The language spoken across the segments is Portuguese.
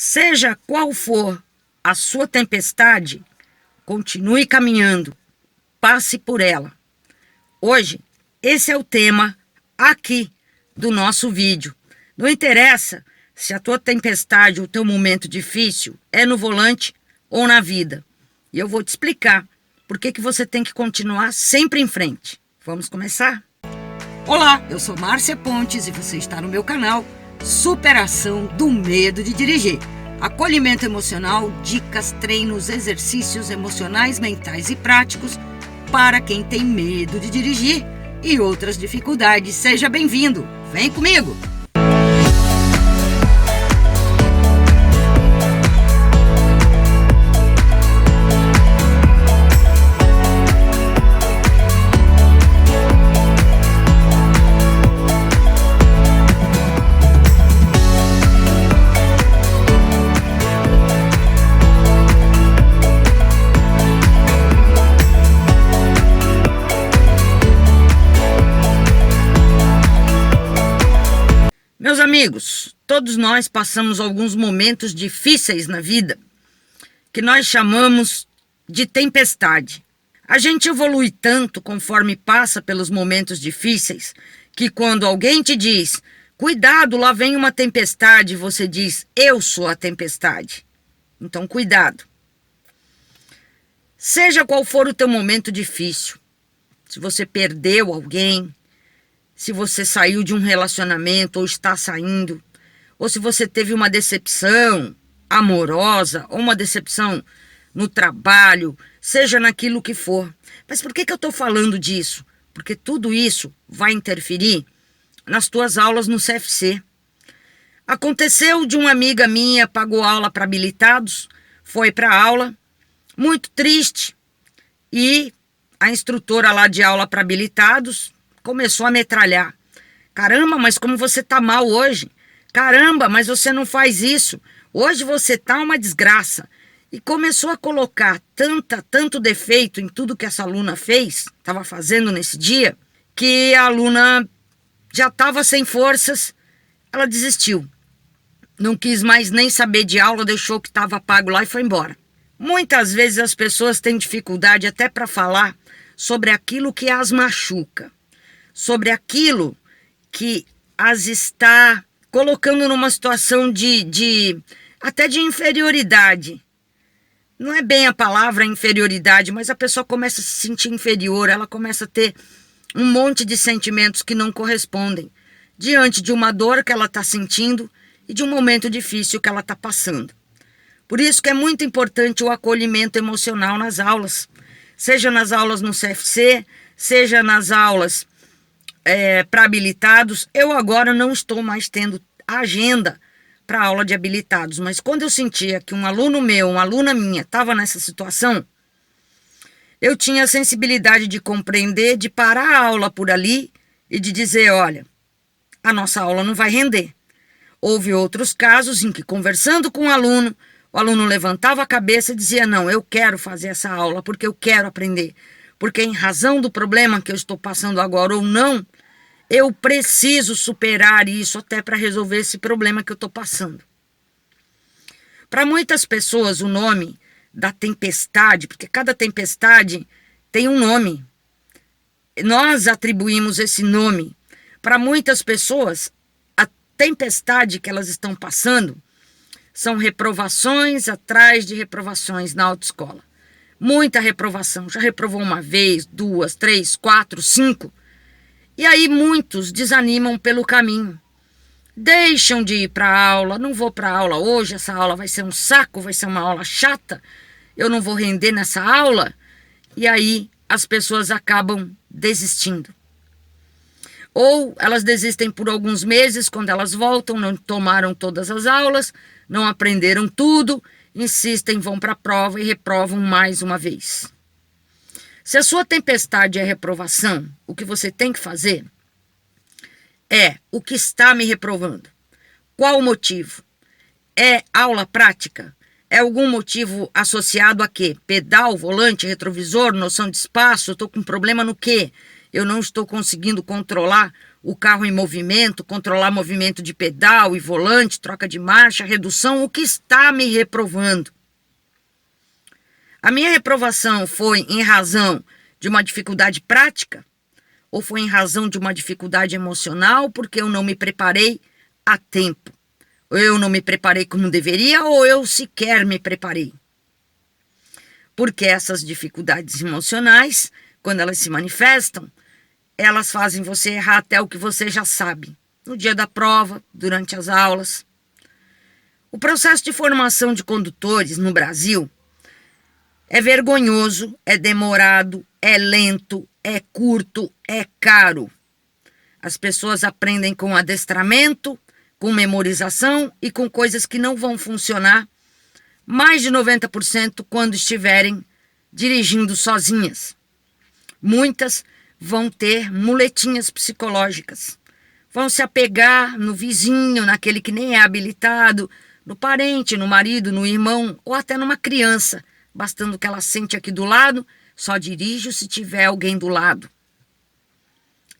Seja qual for a sua tempestade, continue caminhando, passe por ela. Hoje, esse é o tema aqui do nosso vídeo. Não interessa se a tua tempestade, o teu momento difícil é no volante ou na vida. E eu vou te explicar por que você tem que continuar sempre em frente. Vamos começar? Olá, eu sou Márcia Pontes e você está no meu canal Superação do Medo de Dirigir. Acolhimento emocional, dicas, treinos, exercícios emocionais, mentais e práticos para quem tem medo de dirigir e outras dificuldades. Seja bem-vindo, vem comigo! Meus amigos, todos nós passamos alguns momentos difíceis na vida que nós chamamos de tempestade. A gente evolui tanto conforme passa pelos momentos difíceis que quando alguém te diz, cuidado, lá vem uma tempestade, você diz, eu sou a tempestade. Então, cuidado. Seja qual for o teu momento difícil, se você perdeu alguém, se você saiu de um relacionamento ou está saindo, ou se você teve uma decepção amorosa ou uma decepção no trabalho, seja naquilo que for. Mas por que eu estou falando disso? Porque tudo isso vai interferir nas tuas aulas no CFC. Aconteceu de uma amiga minha, pagou aula para habilitados, foi para a aula, muito triste, e a instrutora lá de aula para habilitados começou a metralhar. Caramba, mas como você tá mal hoje? Caramba, mas você não faz isso. Hoje você tá uma desgraça. E começou a colocar tanto defeito em tudo que essa aluna fez, estava fazendo nesse dia, que a aluna já estava sem forças, ela desistiu. Não quis mais nem saber de aula, deixou que estava pago lá e foi embora. Muitas vezes as pessoas têm dificuldade até para falar sobre aquilo que as machuca, sobre aquilo que as está colocando numa situação até de inferioridade. Não é bem a palavra inferioridade, mas a pessoa começa a se sentir inferior, ela começa a ter um monte de sentimentos que não correspondem diante de uma dor que ela está sentindo e de um momento difícil que ela está passando. Por isso que é muito importante o acolhimento emocional nas aulas, seja nas aulas no CFC, seja nas aulas para habilitados. Eu agora não estou mais tendo agenda para aula de habilitados, mas quando eu sentia que um aluno meu, uma aluna minha estava nessa situação, eu tinha a sensibilidade de compreender, de parar a aula por ali e de dizer, olha, a nossa aula não vai render. Houve outros casos em que, conversando com o aluno levantava a cabeça e dizia, não, eu quero fazer essa aula porque eu quero aprender, porque em razão do problema que eu estou passando agora ou não, eu preciso superar isso até para resolver esse problema que eu estou passando. Para muitas pessoas, o nome da tempestade, porque cada tempestade tem um nome, nós atribuímos esse nome. Para muitas pessoas, a tempestade que elas estão passando são reprovações atrás de reprovações na autoescola. Muita reprovação, já reprovou uma vez, 2, 3, 4, 5. E aí muitos desanimam pelo caminho. Deixam de ir para a aula, não vou para a aula hoje, essa aula vai ser um saco, vai ser uma aula chata, eu não vou render nessa aula. E aí as pessoas acabam desistindo. Ou elas desistem por alguns meses, quando elas voltam, não tomaram todas as aulas, não aprenderam tudo, insistem, vão para a prova e reprovam mais uma vez. Se a sua tempestade é reprovação, o que você tem que fazer é o que está me reprovando. Qual o motivo? É aula prática? É algum motivo associado a quê? Pedal, volante, retrovisor, noção de espaço? Eu estou com problema no quê? eu não estou conseguindo controlar o carro em movimento, controlar movimento de pedal e volante, troca de marcha, redução, o que está me reprovando? A minha reprovação foi em razão de uma dificuldade prática ou foi em razão de uma dificuldade emocional porque eu não me preparei a tempo? Eu não me preparei como deveria ou eu sequer me preparei? Porque essas dificuldades emocionais, quando elas se manifestam, elas fazem você errar até o que você já sabe. No dia da prova, durante as aulas. O processo de formação de condutores no Brasil é vergonhoso, é demorado, é lento, é curto, é caro. As pessoas aprendem com adestramento, com memorização e com coisas que não vão funcionar mais de 90% quando estiverem dirigindo sozinhas. Muitas vão ter muletinhas psicológicas. Vão se apegar no vizinho, naquele que nem é habilitado, no parente, no marido, no irmão ou até numa criança. Bastando que ela sente aqui do lado, só dirijo se tiver alguém do lado.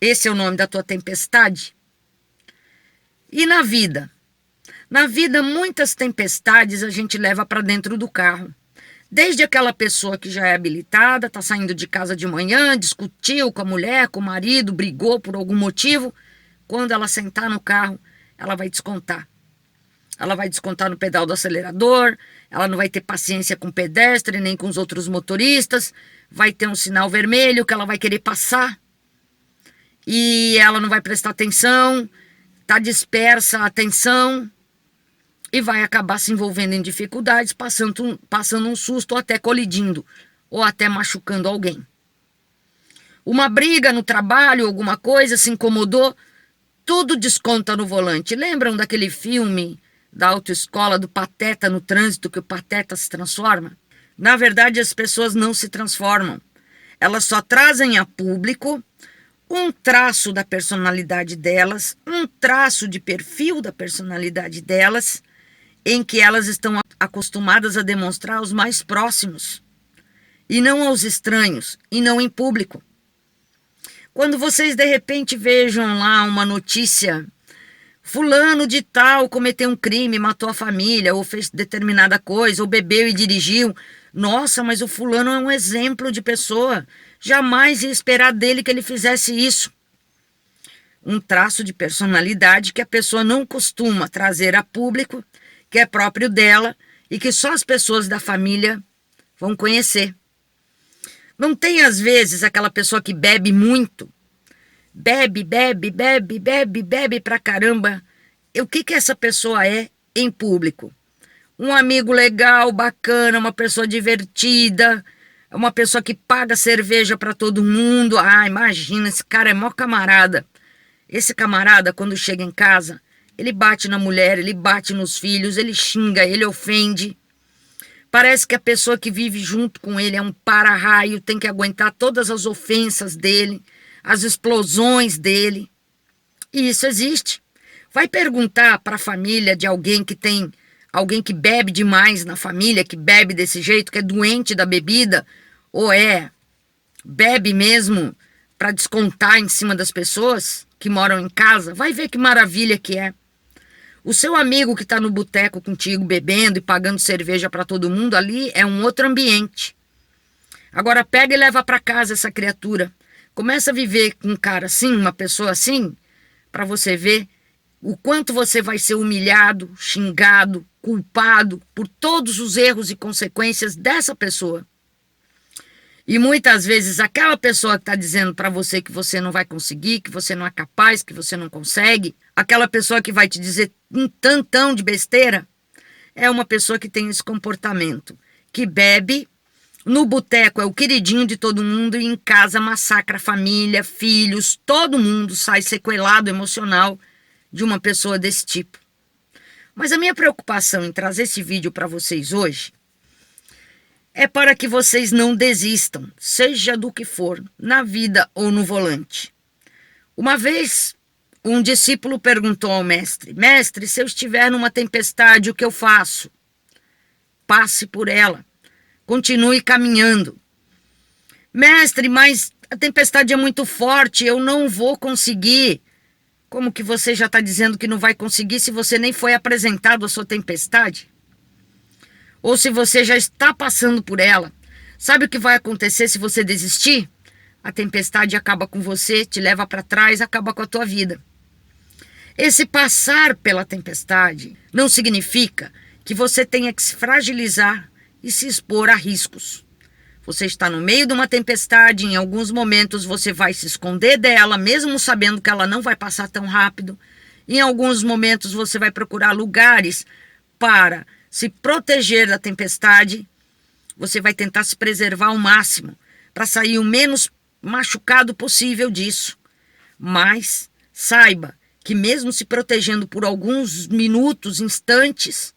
Esse é o nome da tua tempestade? E na vida? Na vida, muitas tempestades a gente leva para dentro do carro. Desde aquela pessoa que já é habilitada, está saindo de casa de manhã, discutiu com a mulher, com o marido, brigou por algum motivo. Quando ela sentar no carro, ela vai descontar. Ela vai descontar no pedal do acelerador, ela não vai ter paciência com o pedestre, nem com os outros motoristas, vai ter um sinal vermelho que ela vai querer passar e ela não vai prestar atenção, está dispersa a atenção e vai acabar se envolvendo em dificuldades, passando um susto ou até colidindo, ou até machucando alguém. Uma briga no trabalho, alguma coisa, se incomodou, tudo desconta no volante. Lembram daquele filme da autoescola do Pateta no trânsito, que o Pateta se transforma? Na verdade, as pessoas não se transformam. Elas só trazem a público um traço da personalidade delas, um traço de perfil da personalidade delas, em que elas estão acostumadas a demonstrar aos mais próximos, e não aos estranhos, e não em público. Quando vocês de repente vejam lá uma notícia, fulano de tal cometeu um crime, matou a família, ou fez determinada coisa, ou bebeu e dirigiu, nossa, mas o fulano é um exemplo de pessoa, jamais ia esperar dele que ele fizesse isso. Um traço de personalidade que a pessoa não costuma trazer a público, que é próprio dela e que só as pessoas da família vão conhecer. Não tem, às vezes, aquela pessoa que bebe muito, bebe pra caramba. E o que essa pessoa é em público? Um amigo legal, bacana, uma pessoa divertida, uma pessoa que paga cerveja para todo mundo. Ah, imagina, esse cara é mó camarada. Esse camarada, quando chega em casa, ele bate na mulher, ele bate nos filhos, ele xinga, ele ofende. Parece que a pessoa que vive junto com ele é um para-raio, tem que aguentar todas as ofensas dele, as explosões dele. E isso existe. Vai perguntar para a família de alguém que tem alguém que bebe demais na família, que bebe desse jeito, que é doente da bebida, ou bebe mesmo para descontar em cima das pessoas que moram em casa. Vai ver que maravilha que é. O seu amigo que está no boteco contigo bebendo e pagando cerveja para todo mundo, ali é um outro ambiente. Agora pega e leva para casa essa criatura. Começa a viver com um cara assim, uma pessoa assim, para você ver o quanto você vai ser humilhado, xingado, culpado por todos os erros e consequências dessa pessoa. E muitas vezes aquela pessoa que está dizendo para você que você não vai conseguir, que você não é capaz, que você não consegue, aquela pessoa que vai te dizer um tantão de besteira, é uma pessoa que tem esse comportamento, que bebe, no boteco é o queridinho de todo mundo e em casa massacra a família, filhos, todo mundo sai sequelado emocional de uma pessoa desse tipo. Mas a minha preocupação em trazer esse vídeo para vocês hoje é para que vocês não desistam, seja do que for, na vida ou no volante. Uma vez, um discípulo perguntou ao mestre: mestre, se eu estiver numa tempestade, o que eu faço? Passe por ela, continue caminhando. Mestre, mas A tempestade é muito forte, eu não vou conseguir. Como que você já está dizendo que não vai conseguir se você nem foi apresentado à sua tempestade? Ou se você já está passando por ela? Sabe o que vai acontecer se você desistir? A tempestade acaba com você, te leva para trás, acaba com a tua vida. Esse passar pela tempestade não significa que você tenha que se fragilizar e se expor a riscos. Você está no meio de uma tempestade, em alguns momentos você vai se esconder dela, mesmo sabendo que ela não vai passar tão rápido. Em alguns momentos você vai procurar lugares para se proteger da tempestade. Você vai tentar se preservar ao máximo para sair o menos machucado possível disso. Mas saiba que mesmo se protegendo por alguns minutos, instantes,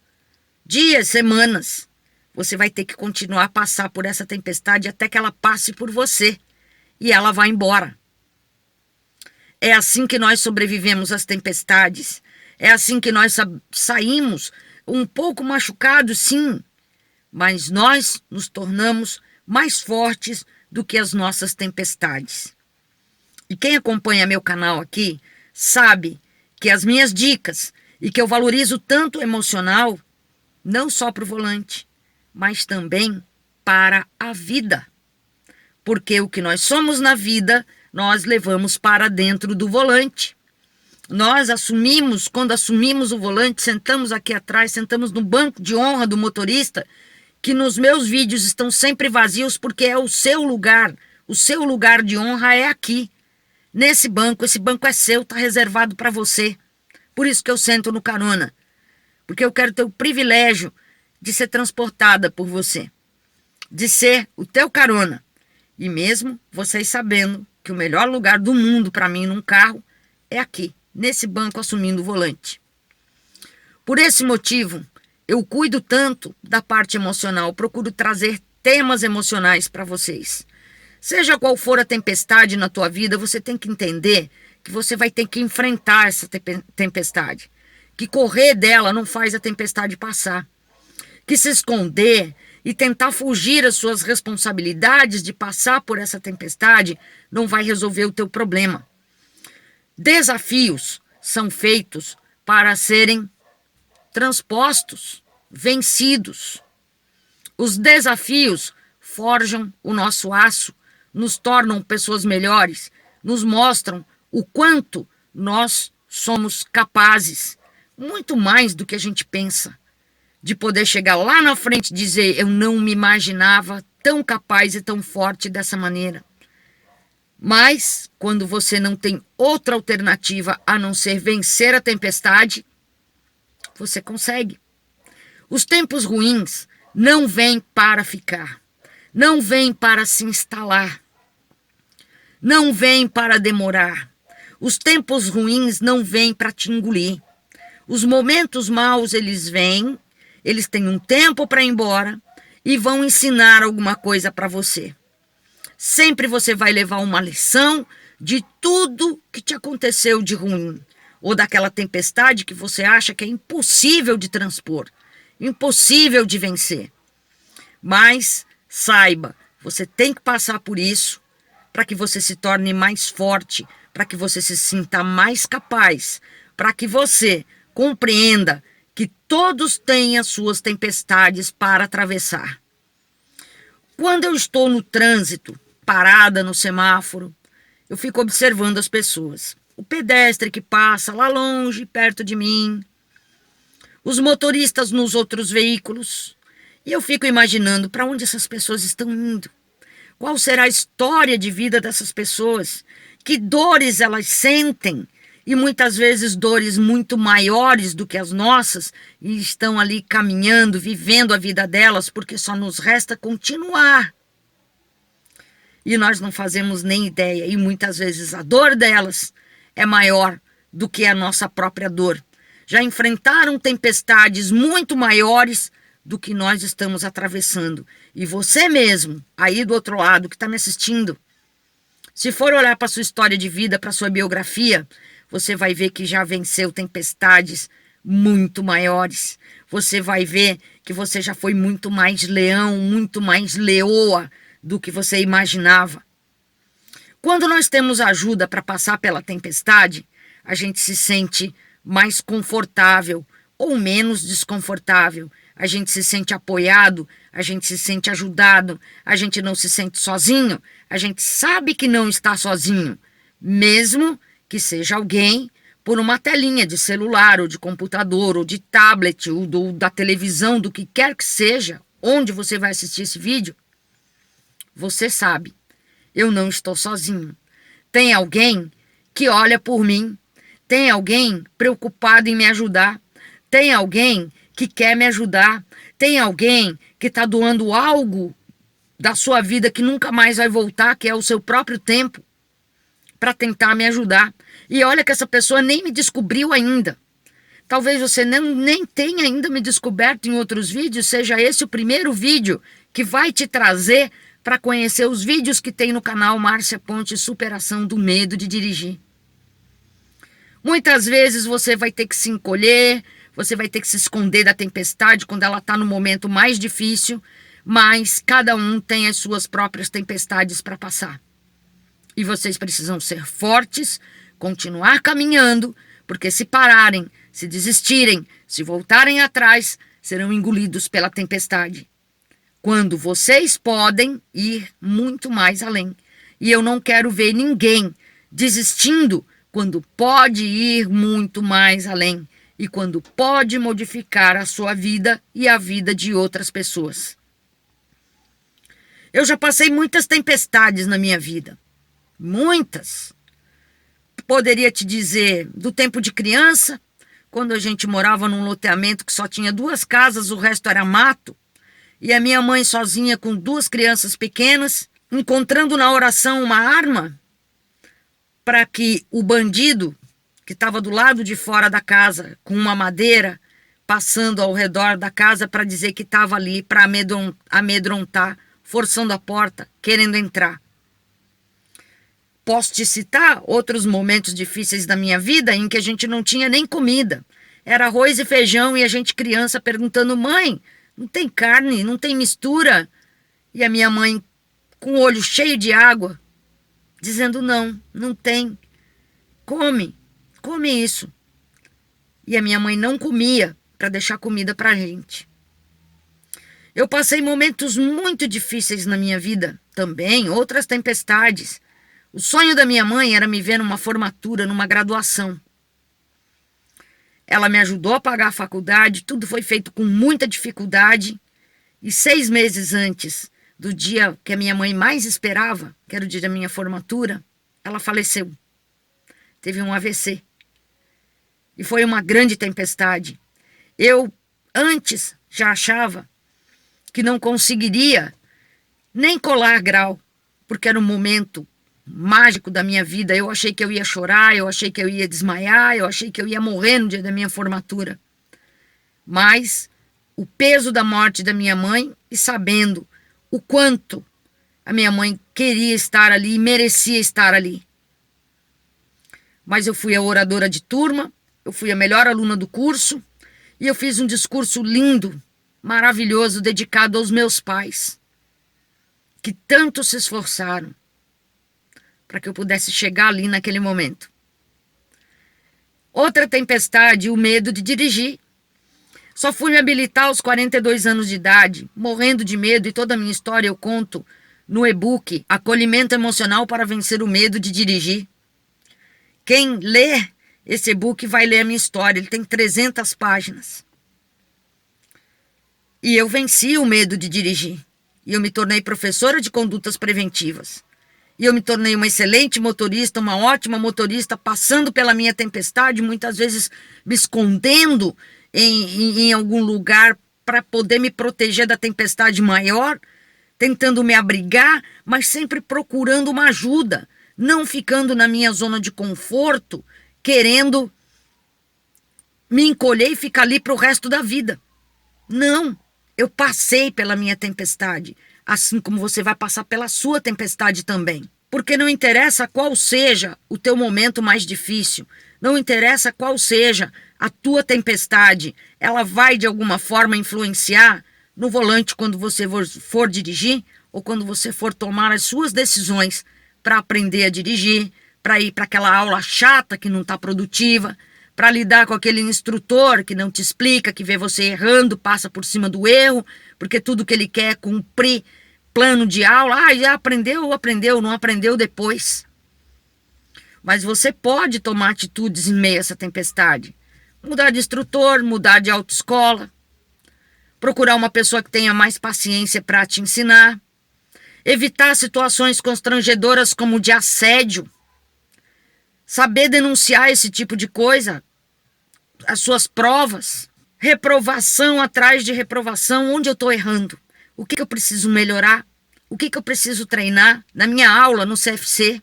dias, semanas, você vai ter que continuar a passar por essa tempestade até que ela passe por você e ela vai embora. É assim que nós sobrevivemos às tempestades. É assim que nós saímos um pouco machucados, sim, mas nós nos tornamos mais fortes do que as nossas tempestades. E quem acompanha meu canal aqui sabe que as minhas dicas e que eu valorizo tanto o emocional, não só para o volante, mas também para a vida. Porque o que nós somos na vida, nós levamos para dentro do volante. Nós assumimos, quando assumimos o volante, sentamos aqui atrás, sentamos no banco de honra do motorista, que nos meus vídeos estão sempre vazios porque é o seu lugar de honra é aqui, nesse banco. Esse banco é seu, está reservado para você. Por isso que eu sento no carona, porque eu quero ter o privilégio de ser transportada por você, de ser o teu carona. E mesmo vocês sabendo que o melhor lugar do mundo para mim num carro é aqui, nesse banco assumindo o volante. Por esse motivo, eu cuido tanto da parte emocional, procuro trazer temas emocionais para vocês. Seja qual for a tempestade na tua vida, você tem que entender que você vai ter que enfrentar essa tempestade. Que correr dela não faz a tempestade passar. Que se esconder e tentar fugir às suas responsabilidades de passar por essa tempestade não vai resolver o teu problema. Desafios são feitos para serem transpostos, vencidos. Os desafios forjam o nosso aço, nos tornam pessoas melhores, nos mostram o quanto nós somos capazes, muito mais do que a gente pensa, de poder chegar lá na frente e dizer: eu não me imaginava tão capaz e tão forte dessa maneira. Mas, quando você não tem outra alternativa a não ser vencer a tempestade, você consegue. Os tempos ruins não vêm para ficar, não vêm para se instalar, não vêm para demorar. Os tempos ruins não vêm para te engolir. Os momentos maus, eles vêm, eles têm um tempo para ir embora e vão ensinar alguma coisa para você. Sempre você vai levar uma lição de tudo que te aconteceu de ruim, ou daquela tempestade que você acha que é impossível de transpor, impossível de vencer. Mas saiba, você tem que passar por isso para que você se torne mais forte, para que você se sinta mais capaz, para que você compreenda que todos têm as suas tempestades para atravessar. Quando eu estou no trânsito, parada no semáforo, eu fico observando as pessoas. O pedestre que passa lá longe, perto de mim, os motoristas nos outros veículos, e eu fico imaginando para onde essas pessoas estão indo. Qual será a história de vida dessas pessoas? Que dores elas sentem? E muitas vezes dores muito maiores do que as nossas, e estão ali caminhando, vivendo a vida delas, porque só nos resta continuar. E nós não fazemos nem ideia, e muitas vezes a dor delas é maior do que a nossa própria dor. Já enfrentaram tempestades muito maiores do que nós estamos atravessando. E você mesmo, aí do outro lado, que está me assistindo, se for olhar para a sua história de vida, para a sua biografia, você vai ver que já venceu tempestades muito maiores. Você vai ver que você já foi muito mais leão, muito mais leoa do que você imaginava. Quando nós temos ajuda para passar pela tempestade, a gente se sente mais confortável ou menos desconfortável. A gente se sente apoiado, a gente se sente ajudado, a gente não se sente sozinho, a gente sabe que não está sozinho, mesmo que seja alguém por uma telinha de celular ou de computador ou de tablet ou da televisão, do que quer que seja, onde você vai assistir esse vídeo. Você sabe, eu não estou sozinho. Tem alguém que olha por mim, tem alguém preocupado em me ajudar, tem alguém que quer me ajudar, tem alguém que está doando algo da sua vida que nunca mais vai voltar, que é o seu próprio tempo, para tentar me ajudar. E olha que essa pessoa nem me descobriu ainda. Talvez você nem tenha ainda me descoberto em outros vídeos, seja esse o primeiro vídeo que vai te trazer para conhecer os vídeos que tem no canal Márcia Ponte Superação do Medo de Dirigir. Muitas vezes você vai ter que se encolher, você vai ter que se esconder da tempestade quando ela está no momento mais difícil, mas cada um tem as suas próprias tempestades para passar. E vocês precisam ser fortes, continuar caminhando, porque se pararem, se desistirem, se voltarem atrás, serão engolidos pela tempestade. Quando vocês podem ir muito mais além. E eu não quero ver ninguém desistindo quando pode ir muito mais além e quando pode modificar a sua vida e a vida de outras pessoas. Eu já passei muitas tempestades na minha vida. Muitas. Poderia te dizer do tempo de criança, quando a gente morava num loteamento que só tinha 2 casas, o resto era mato, e a minha mãe sozinha com 2 crianças pequenas, encontrando na oração uma arma para que o bandido, que estava do lado de fora da casa, com uma madeira, passando ao redor da casa para dizer que estava ali para amedrontar, forçando a porta, querendo entrar. Posso te citar outros momentos difíceis da minha vida em que a gente não tinha nem comida. Era arroz e feijão e a gente criança perguntando: mãe, não tem carne, não tem mistura? E a minha mãe com o olho cheio de água, dizendo: não tem. Come isso. E a minha mãe não comia para deixar comida para a gente. Eu passei momentos muito difíceis na minha vida também, outras tempestades. O sonho da minha mãe era me ver numa formatura, numa graduação. Ela me ajudou a pagar a faculdade, tudo foi feito com muita dificuldade. E 6 meses antes do dia que a minha mãe mais esperava, que era o dia da minha formatura, ela faleceu. Teve um AVC. E foi uma grande tempestade. Eu, antes, já achava que não conseguiria nem colar grau, porque era um momento mágico da minha vida. Eu achei que eu ia chorar, eu achei que eu ia desmaiar, eu achei que eu ia morrer no dia da minha formatura. Mas o peso da morte da minha mãe e sabendo o quanto a minha mãe queria estar ali e merecia estar ali. Mas eu fui a oradora de turma, eu fui a melhor aluna do curso e eu fiz um discurso lindo, maravilhoso, dedicado aos meus pais, que tanto se esforçaram para que eu pudesse chegar ali naquele momento. Outra tempestade, o medo de dirigir. Só fui me habilitar aos 42 anos de idade, morrendo de medo, e toda a minha história eu conto no e-book Acolhimento Emocional para Vencer o Medo de Dirigir. Quem lê esse e-book vai ler a minha história, ele tem 300 páginas. E eu venci o medo de dirigir. E eu me tornei professora de condutas preventivas. E eu me tornei uma excelente motorista, uma ótima motorista, passando pela minha tempestade, muitas vezes me escondendo em algum lugar para poder me proteger da tempestade maior, tentando me abrigar, mas sempre procurando uma ajuda, não ficando na minha zona de conforto, querendo me encolher e ficar ali para o resto da vida. Não, eu passei pela minha tempestade, assim como você vai passar pela sua tempestade também. Porque não interessa qual seja o teu momento mais difícil, não interessa qual seja a tua tempestade, ela vai de alguma forma influenciar no volante quando você for dirigir ou quando você for tomar as suas decisões para aprender a dirigir, para ir para aquela aula chata que não está produtiva, para lidar com aquele instrutor que não te explica, que vê você errando, passa por cima do erro, porque tudo que ele quer é cumprir plano de aula. Ah, já aprendeu, aprendeu, não aprendeu depois. Mas você pode tomar atitudes em meio a essa tempestade. Mudar de instrutor, mudar de autoescola, procurar uma pessoa que tenha mais paciência para te ensinar, evitar situações constrangedoras como de assédio, saber denunciar esse tipo de coisa, as suas provas, reprovação atrás de reprovação, onde eu estou errando, o que eu preciso melhorar, o que eu preciso treinar na minha aula no CFC,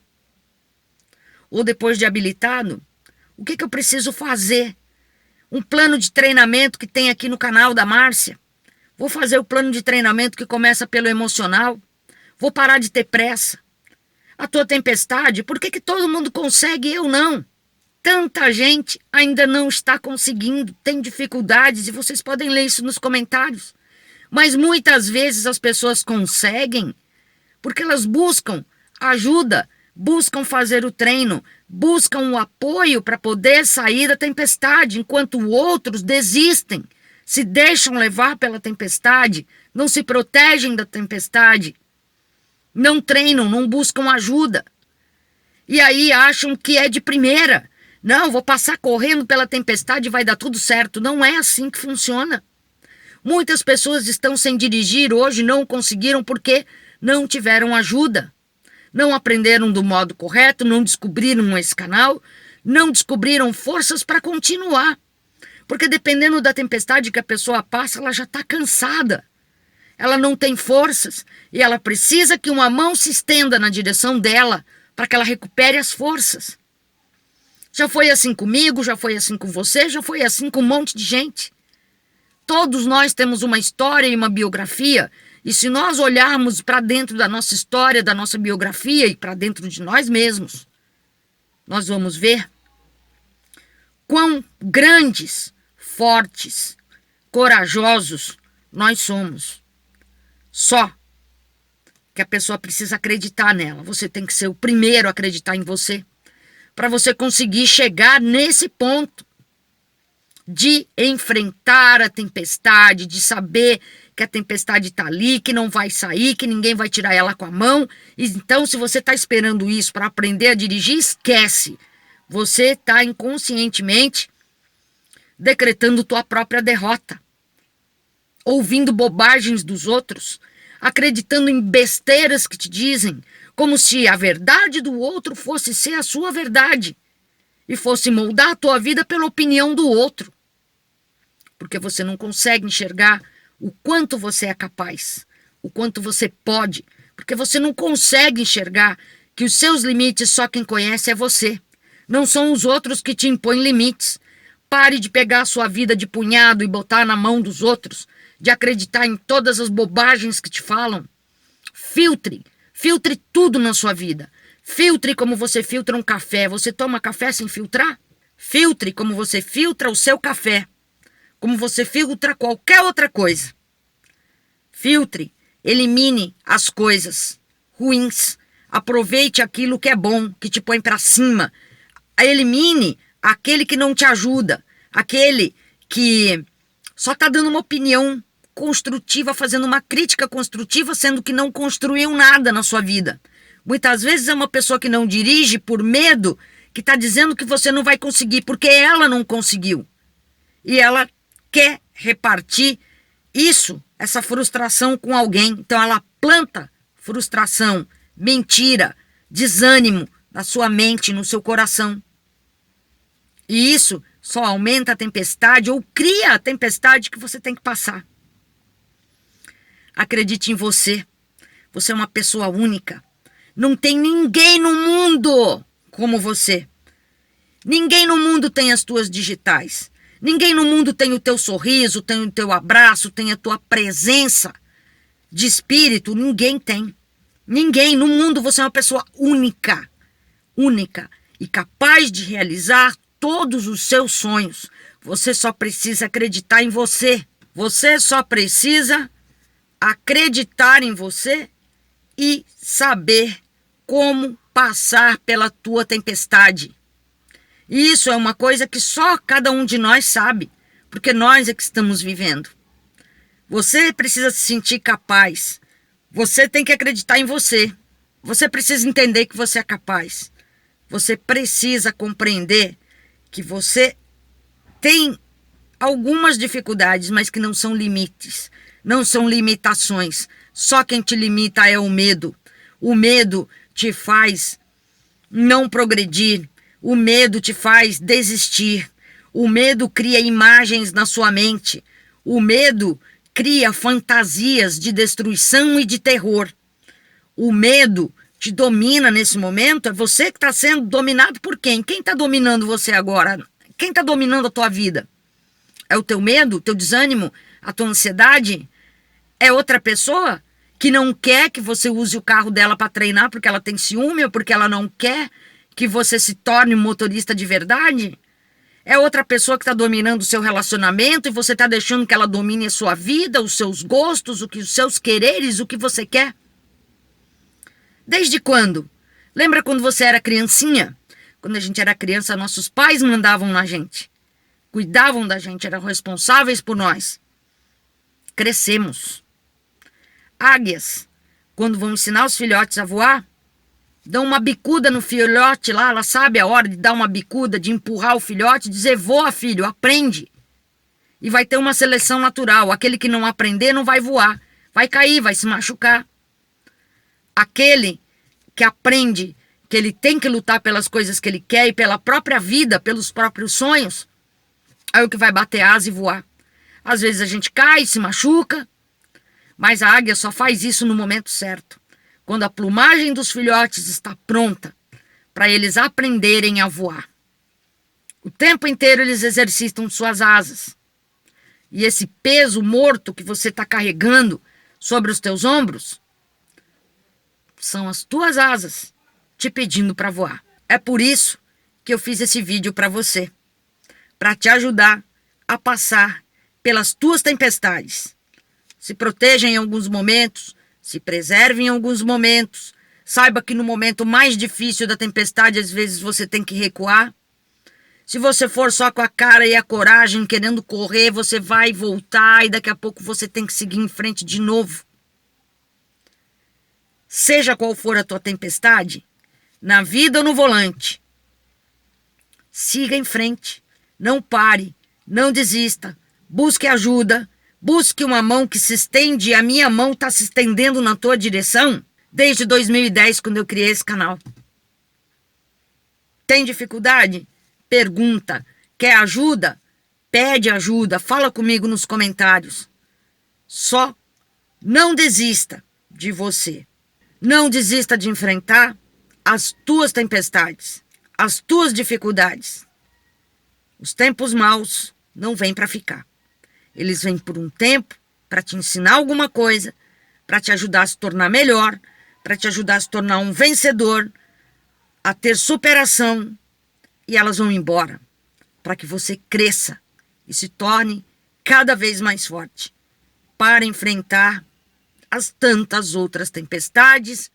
ou depois de habilitado, o que eu preciso fazer, um plano de treinamento que tem aqui no canal da Márcia, vou fazer o plano de treinamento que começa pelo emocional, vou parar de ter pressa. A tua tempestade, por que todo mundo consegue e eu não? Tanta gente ainda não está conseguindo, tem dificuldades, e vocês podem ler isso nos comentários. Mas muitas vezes as pessoas conseguem porque elas buscam ajuda, buscam fazer o treino, buscam o apoio para poder sair da tempestade, enquanto outros desistem, se deixam levar pela tempestade, não se protegem da tempestade, não treinam, não buscam ajuda. E aí acham que é de primeira. Não, vou passar correndo pela tempestade e vai dar tudo certo. Não é assim que funciona. Muitas pessoas estão sem dirigir hoje, não conseguiram porque não tiveram ajuda. Não aprenderam do modo correto, não descobriram esse canal, não descobriram forças para continuar. Porque dependendo da tempestade que a pessoa passa, ela já está cansada. Ela não tem forças e ela precisa que uma mão se estenda na direção dela para que ela recupere as forças. Já foi assim comigo, já foi assim com você, já foi assim com um monte de gente. Todos nós temos uma história e uma biografia, e se nós olharmos para dentro da nossa história, da nossa biografia e para dentro de nós mesmos, nós vamos ver quão grandes, fortes, corajosos nós somos. Só que a pessoa precisa acreditar nela. Você tem que ser o primeiro a acreditar em você, para você conseguir chegar nesse ponto de enfrentar a tempestade, de saber que a tempestade está ali, que não vai sair, que ninguém vai tirar ela com a mão. Então, se você está esperando isso para aprender a dirigir, esquece. Você está inconscientemente decretando tua própria derrota, ouvindo bobagens dos outros, acreditando em besteiras que te dizem, como se a verdade do outro fosse ser a sua verdade e fosse moldar a tua vida pela opinião do outro. Porque você não consegue enxergar o quanto você é capaz, o quanto você pode, porque você não consegue enxergar que os seus limites só quem conhece é você. Não são os outros que te impõem limites. Pare de pegar a sua vida de punhado e botar na mão dos outros, de acreditar em todas as bobagens que te falam. Filtre tudo na sua vida. Filtre como você filtra um café. Você toma café sem filtrar? Filtre como você filtra o seu café, como você filtra qualquer outra coisa. Filtre, elimine as coisas ruins, aproveite aquilo que é bom, que te põe para cima. Elimine aquele que não te ajuda, aquele que só está dando uma opinião construtiva, fazendo uma crítica construtiva, sendo que não construiu nada na sua vida. Muitas vezes é uma pessoa que não dirige por medo, que está dizendo que você não vai conseguir, porque ela não conseguiu. E ela quer repartir isso, essa frustração com alguém. Então ela planta frustração, mentira, desânimo na sua mente, no seu coração. E isso só aumenta a tempestade ou cria a tempestade que você tem que passar. Acredite em você. Você é uma pessoa única. Não tem ninguém no mundo como você. Ninguém no mundo tem as tuas digitais. Ninguém no mundo tem o teu sorriso, tem o teu abraço, tem a tua presença de espírito. Ninguém tem. Ninguém. No mundo você é uma pessoa única. Única. E capaz de realizar todos os seus sonhos. Você só precisa acreditar em você. Você só precisa acreditar em você e saber como passar pela tua tempestade. E isso é uma coisa que só cada um de nós sabe, porque nós é que estamos vivendo. Você precisa se sentir capaz. Você tem que acreditar em você. Você precisa entender que você é capaz. Você precisa compreender que você tem algumas dificuldades, mas que não são limites, não são limitações. Só quem te limita é o medo. O medo te faz não progredir. O medo te faz desistir. O medo cria imagens na sua mente. O medo cria fantasias de destruição e de terror. O medo te domina nesse momento. É você que está sendo dominado por quem? Quem está dominando você agora? Quem está dominando a tua vida? É o teu medo, o teu desânimo, a tua ansiedade? É outra pessoa que não quer que você use o carro dela para treinar porque ela tem ciúme ou porque ela não quer que você se torne um motorista de verdade? É outra pessoa que está dominando o seu relacionamento e você está deixando que ela domine a sua vida, os seus gostos, os seus quereres, o que você quer? Desde quando? Lembra quando você era criancinha? Quando a gente era criança, nossos pais mandavam na gente, cuidavam da gente, eram responsáveis por nós. Crescemos. Águias, quando vão ensinar os filhotes a voar, dão uma bicuda no filhote lá, ela sabe a hora de dar uma bicuda, de empurrar o filhote, dizer: voa, filho, aprende. E vai ter uma seleção natural. Aquele que não aprender não vai voar, vai cair, vai se machucar. Aquele que aprende que ele tem que lutar pelas coisas que ele quer e pela própria vida, pelos próprios sonhos, é o que vai bater asa e voar. Às vezes a gente cai, se machuca, mas a águia só faz isso no momento certo. Quando a plumagem dos filhotes está pronta para eles aprenderem a voar. O tempo inteiro eles exercitam suas asas. E esse peso morto que você está carregando sobre os teus ombros são as tuas asas te pedindo para voar. É por isso que eu fiz esse vídeo para você. Para te ajudar a passar pelas tuas tempestades. Se proteja em alguns momentos. Se preserve em alguns momentos. Saiba que no momento mais difícil da tempestade, às vezes você tem que recuar. Se você for só com a cara e a coragem querendo correr, você vai voltar e daqui a pouco você tem que seguir em frente de novo. Seja qual for a tua tempestade, na vida ou no volante, siga em frente. Não pare, não desista. Busque ajuda. Busque uma mão que se estende, e a minha mão está se estendendo na tua direção desde 2010, quando eu criei esse canal. Tem dificuldade? Pergunta. Quer ajuda? Pede ajuda. Fala comigo nos comentários. Só não desista de você. Não desista de enfrentar as tuas tempestades, as tuas dificuldades. Os tempos maus não vêm para ficar. Eles vêm por um tempo para te ensinar alguma coisa, para te ajudar a se tornar melhor, para te ajudar a se tornar um vencedor, a ter superação, e elas vão embora para que você cresça e se torne cada vez mais forte para enfrentar as tantas outras tempestades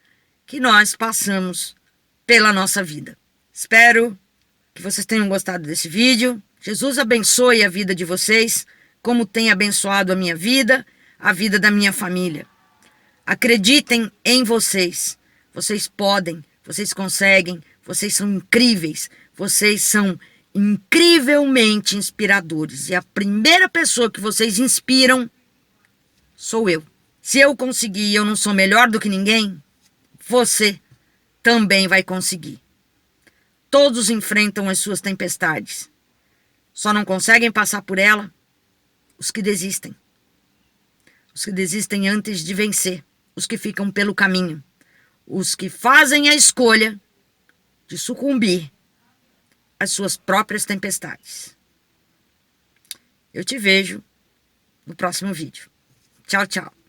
que nós passamos pela nossa vida. Espero que vocês tenham gostado desse vídeo. Jesus abençoe a vida de vocês, como tem abençoado a minha vida, a vida da minha família. Acreditem em vocês. Vocês podem, vocês conseguem, vocês são incríveis, vocês são incrivelmente inspiradores. E a primeira pessoa que vocês inspiram sou eu. Se eu conseguir e eu não sou melhor do que ninguém, você também vai conseguir. Todos enfrentam as suas tempestades. Só não conseguem passar por ela os que desistem. Os que desistem antes de vencer. Os que ficam pelo caminho. Os que fazem a escolha de sucumbir às suas próprias tempestades. Eu te vejo no próximo vídeo. Tchau, tchau.